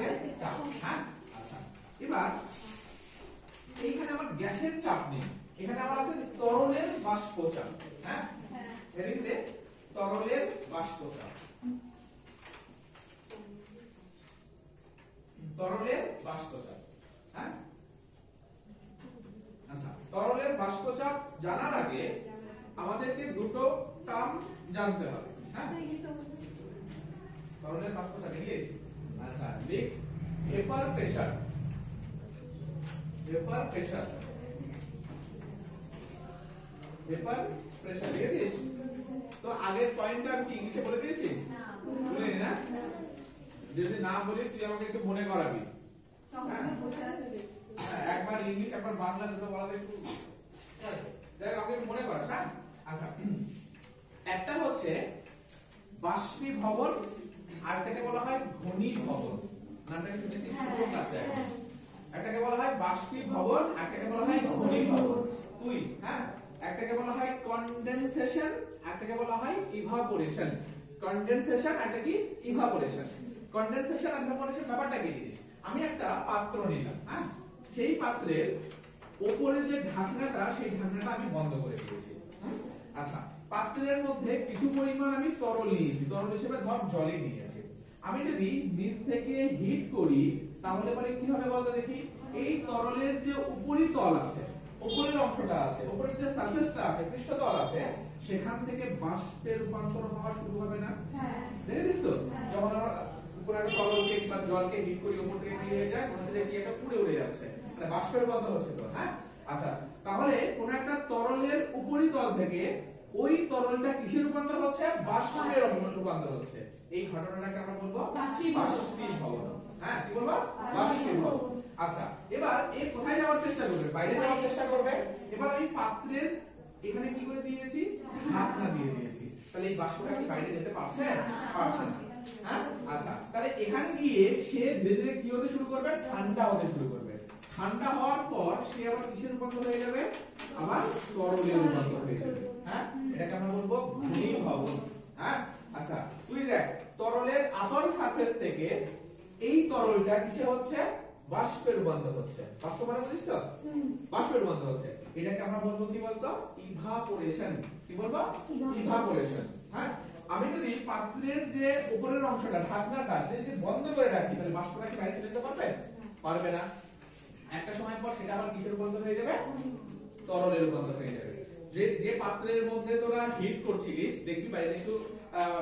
গ্যাসের চাপ। হ্যাঁ, আচ্ছা এবার এইখানে আমার গ্যাসের চাপ নেই, এখানে আমার আছে তরলের বাষ্প চাপ। হ্যাঁ, হেডিংতে তরলের বাষ্প চাপ, তরলের বাষ্প চাপ। হ্যাঁ, আচ্ছা তরলের বাষ্প চাপ জানার আগে আমাদেরকে দুটো টার্ম জানতে হবে। হ্যাঁ, তরলের বাষ্প চাপ লিখেছি। আচ্ছা লিখ vapour pressure, vapour pressure, vapour pressure লিখেছিস তো? আগের পয়েন্টটা কি ইংলিশে বলে দিয়েছি? বলিনি না? যদি না বলি তুই আমাকে একটু মনে করাবি। একবার ইংলিশ একবার বাংলা দুটো বলা একটু দেখ, আমাকে একটু মনে করাস। হ্যাঁ, আচ্ছা একটা হচ্ছে বাষ্পীভবন, আরটাকে বলা হয় ঘনীভবন। নামটা শুনেছি ছোট ক্লাসে। একটাকে বলা হয় বাষ্পীভবন, একটাকে বলা হয় ঘনীভবন। তুই হ্যাঁ, একটাকে বলা হয় কনডেনসেশন, একটাকে বলা হয় ইভাপোরেশন। কনডেনসেশন একটা কি? ইভাপোরেশন। কনডেনসেশন আর ইভাপোরেশন ব্যাপারটা কি জিনিস? আমি একটা পাত্র নিলাম। হ্যাঁ, সেই পাত্রের উপরে যে ঢাকনাটা, সেই ঢাকনাটা আমি বন্ধ করে দিয়েছি। আচ্ছা পাত্রের মধ্যে কিছু পরিমাণ আমি তরল নিয়েছি, তরল হিসেবে ধর জলই নিয়েছি। আমি যদি নিচ থেকে হিট করি তাহলে পরে কি হবে বলতো দেখি? এই তরলের যে উপরিতল আছে, উপরের অংশটা আছে, উপরের যে সারফেসটা আছে, পৃষ্ঠতল আছে, সেখান থেকে বাষ্পে রূপান্তর হওয়া শুরু হবে না? হ্যাঁ, দেখেছিস তো? যখন আমরা উপরে একটা তরলকে বা জলকে হিট করি, উপর থেকে বেরিয়ে হয়ে যায়, মনে হচ্ছে কি একটা উড়ে উড়ে যাচ্ছে, মানে বাষ্পে রূপান্তর হচ্ছে তো। হ্যাঁ, আচ্ছা তাহলে কোন একটা তরলের উপরিতল থেকে ওই তরলটা কিসে রূপান্তর হচ্ছে? বাষ্পে রূপান্তর হচ্ছে। এই ঘটনাটাকে আমরা বলবো বাষ্পীভবন। হ্যাঁ, কি বলবো? বাষ্পীভবন। আচ্ছা এবার এই কোথায় যাওয়ার চেষ্টা করবে? বাইরে যাওয়ার চেষ্টা করবে। এবার আমি পাত্রের এখানে কি করে দিয়েছি? ঢাকনা দিয়ে দিয়েছি। তাহলে এই বাষ্পটা কি বাইরে যেতে পারছে? পারছে না। হ্যাঁ, আচ্ছা তাহলে এখানে গিয়ে সে ধীরে ধীরে কি হতে শুরু করবে? ঠান্ডা হতে শুরু করবে। ঠান্ডা হওয়ার পর সে আবার কিসের রূপান্তর হয়ে যাবে? আবার তরলে রূপান্তর হয়ে যাবে। হ্যাঁ, এটাকে আমরা বলবো ঘনীভবন। হ্যাঁ, আচ্ছা তুই দেখ তরলের আপার সারফেস থেকে এই তরলটা কিসে হচ্ছে? বাষ্পে রূপান্তর হচ্ছে। বাষ্প মানে বুঝিস তো? বাষ্পে রূপান্তর হচ্ছে। এটাকে আমরা বলবো কি বলতো? ইভাপোরেশন। কি বলবো? ইভাপোরেশন। হ্যাঁ, আমি যদি পাত্রের যে উপরের অংশটা, ঢাকনাটা যদি বন্ধ করে রাখি তাহলে বাষ্পটা কি বাইরে চলে যেতে পারবে? পারবে না। একটা সময় পর সেটা আবার কিসের রূপান্তর হয়ে যাবে? তরলে রূপান্তর হয়ে যাবে। যে যে পাত্রের মধ্যে তোরা হিট করছিলিস, দেখবি বাইরে একটু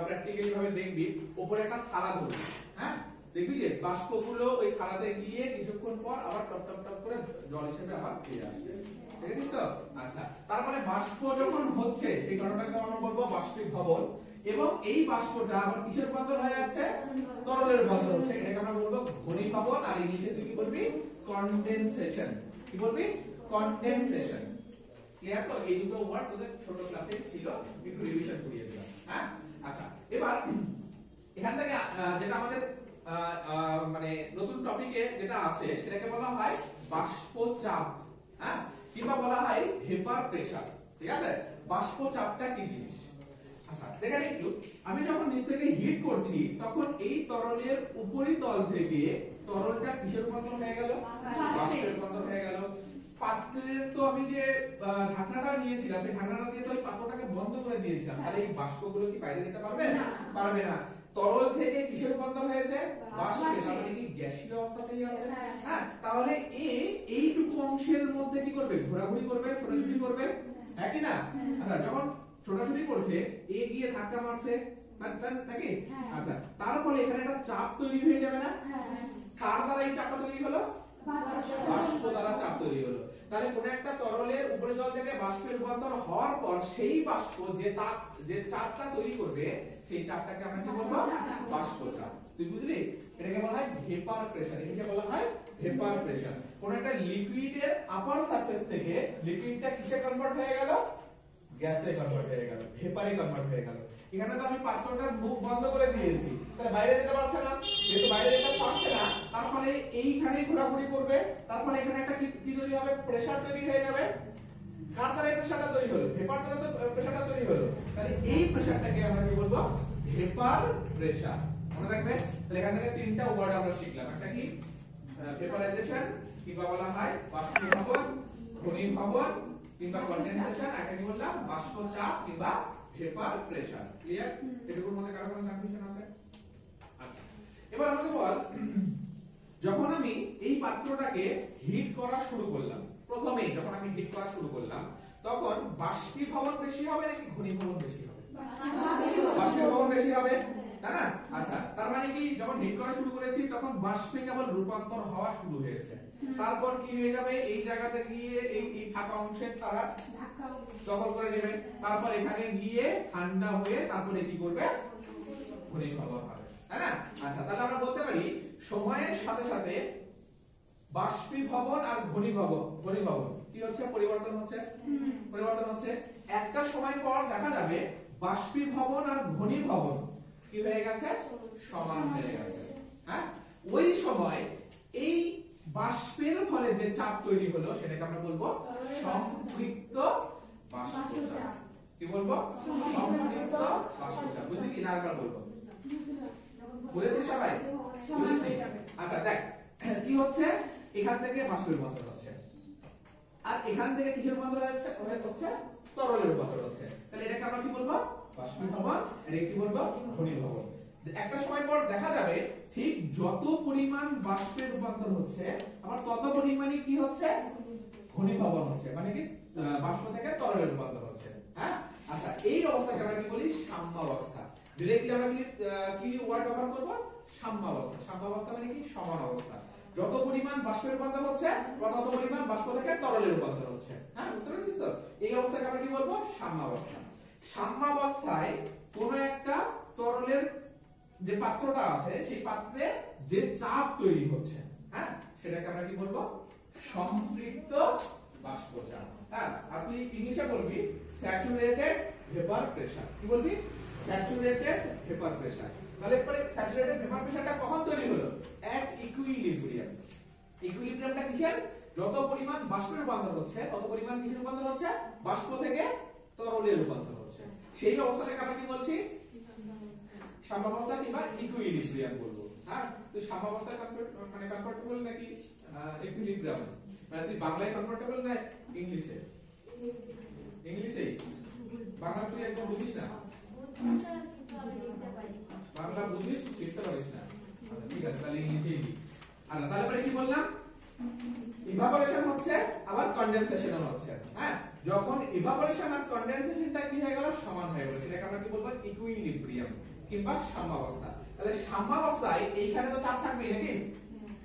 প্র্যাকটিক্যালি ভাবে দেখবি, উপরে একটা থালা ধরবি। হ্যাঁ, দেখবি যে বাষ্পগুলো ওই থালাতে গিয়ে কিছুক্ষণ পর আবার টপ টপ টপ করে জল হিসেবে আবার ফিরে আসবে। দেখেছিস তো? আচ্ছা তারপরে বাষ্প যখন হচ্ছে সেই ঘটনাটাকে আমরা বলবো বাষ্পীভবন, এবং এই বাষ্পটা আবার কিসের রূপান্তর হয়ে যাচ্ছে? তরলের রূপান্তর হচ্ছে। এটাকে আমরা বলবো ঘনীভবন। আর ইংলিশে তুই কি বলবি? কনডেনসেশন। কি বলবি? কনডেনসেশন। ক্লিয়ার তো? এই দুটো ওয়ার্ড তোদের ছোট ক্লাসে ছিল, একটু রিভিশন করিয়ে দিলাম। হ্যাঁ, আচ্ছা এবার এখান থেকে যেটা আমাদের মানে নতুন টপিকে যেটা আছে সেটাকে বলা হয় বাষ্প চাপ। হ্যাঁ, কিংবা বলা হয় ভেপার প্রেসার। ঠিক আছে? বাষ্প চাপটা কি জিনিস? আচ্ছা দেখেন একটু, আমি যখন নিচ থেকে হিট করছি তখন এই তরলের উপরিতল থেকে তরলটা কিসের রূপান্তর হয়ে গেল? বাষ্পে রূপান্তর হয়ে গেল। পাত্রের তো আমি যে ঢাকনাটা নিয়েছিলাম, সেই ঢাকনাটা দিয়ে তো ওই পাত্রটাকে বন্ধ করে দিয়েছিলাম, তাহলে এই বাষ্পগুলো কি বাইরে যেতে পারবে? পারবে না। তরল থেকে কিসের রূপান্তর হয়েছে? বাষ্পে। তাহলে কি গ্যাসীয় অবস্থাতেই আছে? হ্যাঁ, তাহলে এইটুকু অংশের মধ্যে কি করবে? ঘোরাঘুরি করবে, ছোটাছুটি করবে। হ্যাঁ কি না? আচ্ছা যখন ছোটাছুটি করছে, এ গিয়ে ধাক্কা মারছে নাকি? আচ্ছা তার ফলে এখানে একটা চাপ তৈরি হয়ে যাবে না? কার দ্বারা এই চাপটা তৈরি হলো? বাষ্প দ্বারা চাপ তৈরি হলো। তাহলে কোন একটা তরলের উপরিতল থেকে বাষ্পে রূপান্তর হওয়ার পর সেই বাষ্প যে চাপটা তৈরি করবে, সেই চাপটাকে আমরা কি বলবো? বাষ্প চাপ। তুই বুঝলি? এটাকে বলা হয় ভেপার প্রেসার। এটাকে বলা হয় ভেপার প্রেসার। কোন একটা লিকুইডের আপার সারফেস থেকে লিকুইডটা কিসে কনভার্ট হয়ে গেল? গ্যাসে কনভার্ট হয়ে গেল, ভেপারে কনভার্ট হয়ে গেল। এখানে তো আমি পাত্রটার মুখ বন্ধ করে দিয়েছি, তাহলে বাইরে যেতে পারছে না। যেহেতু বাইরে যেতে পারছে না, তার ফলে এইখানেই ঘোরাঘুরি করবে। তার ফলে এখানে একটা কি তৈরি হবে? প্রেসার তৈরি হয়ে যাবে। কার দ্বারা এই প্রেসারটা তৈরি হলো? ভেপার দ্বারা তো প্রেসারটা তৈরি হলো। তাহলে এই প্রেসারটাকে আমরা কি বলবো? Vapour pressure. মনে রাখবে। তাহলে এখান থেকে তিনটা ওয়ার্ড আমরা শিখলাম। একটা কি ভেপারাইজেশন কিংবা বলা হয় বাষ্পীভবন, ঘনীভবন কিংবা কনডেনসেশন, একটা কি বললাম বাষ্প চাপ কিংবা ভেপার প্রেসার। ক্লিয়ার? এটুকুর মধ্যে কারো কোনো কনফিউশন আছে? আচ্ছা, এবার আমাকে বল, যখন আমি এই পাত্রটাকে হিট করা শুরু করলাম, প্রথমেই যখন আমি হিট করা শুরু করলাম, তখন বাষ্পীভবন বেশি হবে নাকি ঘনীভবন বেশি হবে? বাষ্পীভবন বেশি হবে, তাই না? আচ্ছা, তার মানে কি যখন হিট করা শুরু করেছি তখন বাষ্পে কেবল রূপান্তর হওয়া শুরু হয়েছে, তারপর কি হয়ে যাবে, এই জায়গাতে গিয়ে এই ফাঁকা অংশের তারা দখল করে নেবে, তারপর এখানে গিয়ে ঠান্ডা হয়ে তারপরে কি করবে, ঘনীভবন হবে, তাই না? আচ্ছা, তাহলে আমরা বলতে পারি সময়ের সাথে সাথে বাষ্পীভবন আর ঘনীভবন কি হচ্ছে, পরিবর্তন হচ্ছে। একটা সময় পর দেখা যাবে বাষ্পীভবন আর ঘনীভবন কি হয়ে গেছে, সমান হয়ে গেছে। হ্যাঁ, ওই সময় এই বাষ্পের ফলে যে চাপ তৈরি হলো সেটাকে আমরা বলবো সম্পৃক্ত বাষ্পচাপ। কি বলবো? সম্পৃক্ত বাষ্পচাপ। বুঝলি কি? না আরেকবার বলবো, বুঝেছিস সবাই? বুঝেছিস? আচ্ছা দেখ কি হচ্ছে, এখান থেকে বাষ্পের রূপান্তর হচ্ছে আর এখান থেকে কিসের রূপান্তর হচ্ছে, তরলের রূপান্তর হচ্ছে। তাহলে এটাকে আমরা কি বলবো, বাষ্পীভবন, এটাকে কি বলবো, ঘনীভবন। একটা সময় পর দেখা যাবে ঠিক যত পরিমাণ বাষ্পের রূপান্তর হচ্ছে আবার তত পরিমাণই কি হচ্ছে, ঘনীভবন হচ্ছে, মানে কি বাষ্প থেকে তরলে রূপান্তর হচ্ছে। হ্যাঁ, আচ্ছা, এই অবস্থাকে আমরা কি বলি, সাম্যাবস্থা। ডাইরেক্টলি আমরা কি ওয়ার্ড ব্যবহার করব, সাম্যাবস্থা। সাম্যাবস্থা মানে কি, সমান অবস্থা। যত পরিমাণ বাষ্পের রূপান্তর হচ্ছে তত পরিমাণ বাষ্প থেকে তরলে রূপান্তর হচ্ছে। হ্যাঁ, বুঝতে পেরেছিস তো? এই অবস্থাকে আমরা কি বলবো, সাম্যাবস্থা। সাম্যাবস্থায় কোন একটা তরলের যে পাত্রটা আছে সেই পাত্রে যে চাপ তৈরি হচ্ছে, হ্যাঁ, সেটাকে আমরা কি বলবো, সম্পৃক্ত বাষ্পচাপ। হ্যাঁ, আর তুই ইংলিশে বলবি স্যাচুরেটেড ভেপার প্রেসার। কি বলবি, স্যাচুরেটেড ভেপার প্রেসার। তাহলে পরে স্যাচুরেটেড ভেপার প্রেসারটা কখন তৈরি হলো, এট ইকুইলিব্রিয়াম। ইকুইলিব্রিয়ামটা কিসের, যত পরিমাণ বাষ্পের রূপান্তর হচ্ছে তত পরিমাণ কিসের রূপান্তর হচ্ছে, বাষ্প থেকে তরলে রূপান্তর হচ্ছে। সেই অবস্থাটাকে আমরা কি বলছি, সাম্যাবস্থা কিংবা ইকুইলিব্রিয়াম বলবো। হ্যাঁ, তো সাম্যাবস্থা মানে কমফোর্টেবল নাকি ইকুইলিব্রিয়াম, মানে তুই বাংলায় কমফোর্টেবল না ইংলিশে? ইংলিশেই। বাংলা তুই একদম বুঝিস না, বাংলা বুঝিস লিখতে পারিস না। ঠিক আছে, তাহলে ইংলিশেই লিখ। আচ্ছা, তাহলে পরে কি বললাম, ইভাপোরেশন হচ্ছে আবার কনডেনসেশন হচ্ছে। হ্যাঁ, যখন ইভাপোরেশন আর কনডেনসেশনটা কি হয়ে গেল, সমান হয়ে গেল, সেটাকে আমরা কি বলবো, ইকুইলিব্রিয়াম কিংবা সাম্যাবস্থা। তাহলে সাম্যাবস্থায় এইখানে তো চাপ থাকবেই নাকি,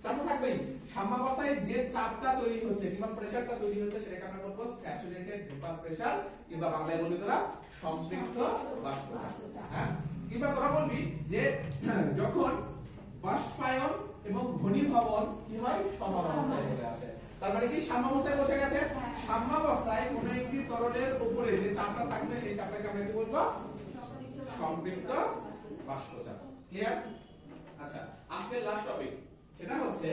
চাপ থাকবেই। সাম্যাবস্থায় যে চাপটা তৈরি হচ্ছে কিংবা প্রেসারটা তৈরি হচ্ছে সেটাকে আমরা বলবো স্যাচুরেটেড ভেপার প্রেসার কিংবা বাংলায় বলবি তোরা সম্পৃক্ত বাষ্পচাপ। হ্যাঁ, কিংবা তোরা বলবি যে যখন বাষ্পায়ন এবং ঘনীভবন কি হয়, সমান অবস্থায় চলে আসে। তার মানে কি সাম্যাবস্থায় বসে গেছে। সাম্যাবস্থায় কোন একটি তরলের উপরে যে চাপটা থাকবে সেই চাপটাকে আমরা কি বলবো, সম্পৃক্ত বাষ্পচাপ। ক্লিয়ার? আচ্ছা, আজকের লাস্ট টপিক সেটা হচ্ছে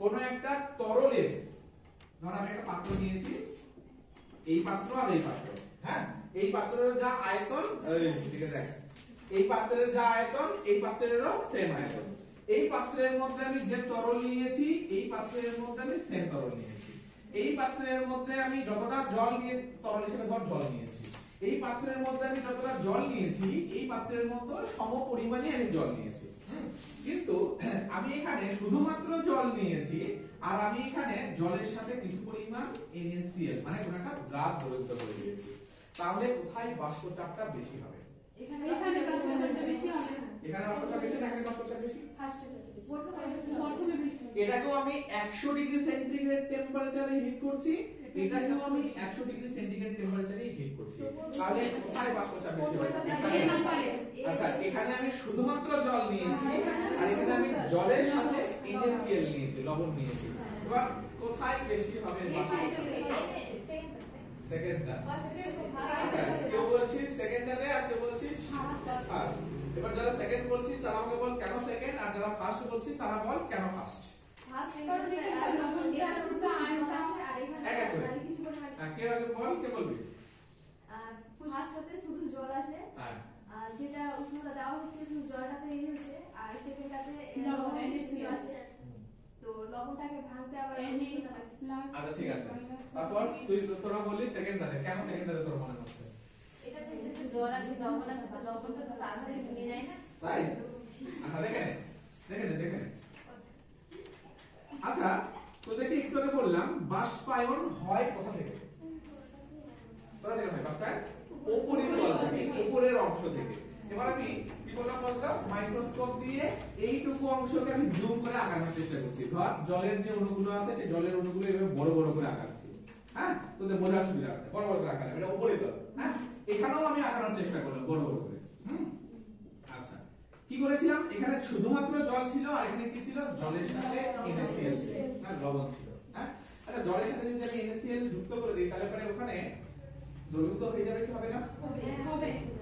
কোন একটা তরলের, ধর আমি একটা পাত্র নিয়েছি, এই পাত্র আর এই পাত্র। হ্যাঁ, এই পাত্রের যা আয়তন, ঠিক আছে, দেখ এই পাত্রের যা আয়তন এই পাত্রেরও সেম আয়তন। এই পাত্রের মধ্যে আমি যে তরল নিয়েছি এই পাত্রের মধ্যে আমি সেম তরল নিয়েছি। এই পাত্রের মধ্যে আমি যতটা জল নিয়ে তরল হিসেবে ধর জল নিয়েছি, এই পাত্রের মধ্যে আমি যতটা জল নিয়েছি এই পাত্রের মধ্যে সম পরিমাণে আমি জল নিয়েছি। কিন্তু আমি এখানে শুধুমাত্র জল নিয়েছি আর আমি এখানে জলের সাথে কিছু পরিমাণ NaCl মানে কোন একটা দ্রাব যুক্ত করে দিয়েছি। তাহলে কোথায় বাষ্পচাপটা বেশি হবে? এখানে বাষ্পচাপটা বেশি হবে। এখানে বাষ্পচাপ বেশি না এখানে বাষ্পচাপ বেশি? প্রথমে বেশি। এটাকেও আমি 100 ডিগ্রি সেন্টিগ্রেড টেম্পারেচারে হিট করছি, এটাকেও আমি 100 ডিগ্রি সেন্টিগ্রেড টেম্পারেচারে হিট করছি। তাহলে কোথায় বাষ্পচাপ বেশি হবে? আচ্ছা, এখানে আমি শুধুমাত্র জল নিয়েছি আর এখানে আমি জলের সাথে NaCl নিয়েছি, লবণ নিয়েছি। এবার কোথায় বেশি হবে বাষ্পচাপ? সেকেন্ডটা। কেউ বলছি সেকেন্ডটাতে আর কেউ বলছি ফার্স্ট। এবার যারা সেকেন্ড বলছিস তারা আমাকে বল কেন সেকেন্ড, আর যারা ফার্স্ট বলছিস তারা বল কেন ফার্স্ট। ফার্স্ট কারণ এটা লবণ এটা শুধু আয়ন আছে আর এখানে আর কিছু করে না। কে আগে বল, কে বলবি? ফার্স্ট হতে শুধু জল আছে, হ্যাঁ, যেটা উষ্ণতা দেওয়া হচ্ছে শুধু জলটাতে এই হচ্ছে, আর NaCl আছে। তো লবণটাকে ভাঙতে আবার আচ্ছা ঠিক আছে, তারপর তোরা বললি সেকেন্ডটাতে, কেন সেকেন্ডটাতে তোর মনে হচ্ছে? এটা থেকে যে জল আছে লবণ আছে, তো লবণটা তো তাড়াতাড়ি ভেঙে যায় না, তাই? আচ্ছা দেখে নে। আচ্ছা তোদেরকে একটু আগে বললাম বাষ্পায়ন হয় কোথা থেকে? তোরা দেখে হয় বাষ্পায়ন উপরের তল থেকে, উপরের অংশ থেকে। এবার আমি কি বললাম বলতো, মাইক্রোস্কোপ দিয়ে এইটুকু অংশকে আমি জুম করে আঁকানোর চেষ্টা করছি। ধর জলের যে অণুগুলো আছে সেই জলের অণুগুলো এভাবে বড় বড় করে আঁকাচ্ছি, হ্যাঁ, তোদের বোঝার সুবিধা হবে, বড় বড় করে আঁকালাম, এটা উপরের তল, হ্যাঁ, এখানেও আমি আঁকানোর চেষ্টা করলাম বড় বড় করে। আচ্ছা কি করেছিলাম, এখানে শুধুমাত্র জল ছিল আর এখানে কি ছিল, জলের সাথে NaCl ছিল, হ্যাঁ, লবণ ছিল, হ্যাঁ। আচ্ছা জলের সাথে যদি আমি NaCl যুক্ত করে দিই তাহলে পরে ওখানে দ্রবীভূত হয়ে যাবে কি হবে না?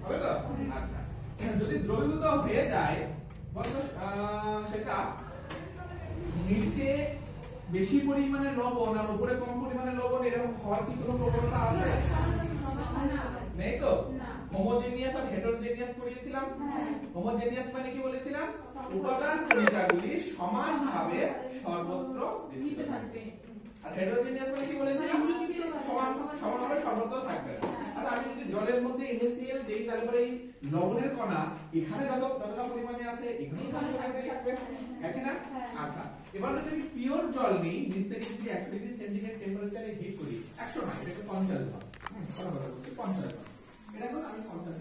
হবে তো? আচ্ছা যদি দ্রবীভূত হয়ে যায় বলতো সেটা নিচে বেশি পরিমাণে লবণ আর উপরে কম পরিমাণে লবণ এরকম হওয়ার কি কোনো প্রবণতা আছে? নেই তো? হোমোজেনিয়াস আর হেটেরোজেনিয়াস পড়িয়েছিলাম। হোমোজেনিয়াস মানে কি বলেছিলাম, উপাদান কণিকাগুলি সমানভাবে সর্বত্র বিস্তৃত থাকবে, আর হেটেরোজেনিয়াস মানে কি বলেছিলাম, সমানভাবে সর্বত্র থাকবে। আচ্ছা আমি যদি জলের মধ্যে NaCl দেই তাহলে পরে এই লবণের কণা এখানে যতটা পরিমাণে আছে এখানেও ততটা থাকবে, একই না? আচ্ছা এবার যদি আমি পিওর জল নিই, নিচ থেকে যদি 100 ডিগ্রি সেন্টিগ্রেড টেম্পারেচারে হিট করি, 100 না, এটাকে 50 বার, 50 বার, এটা এখন আমি 50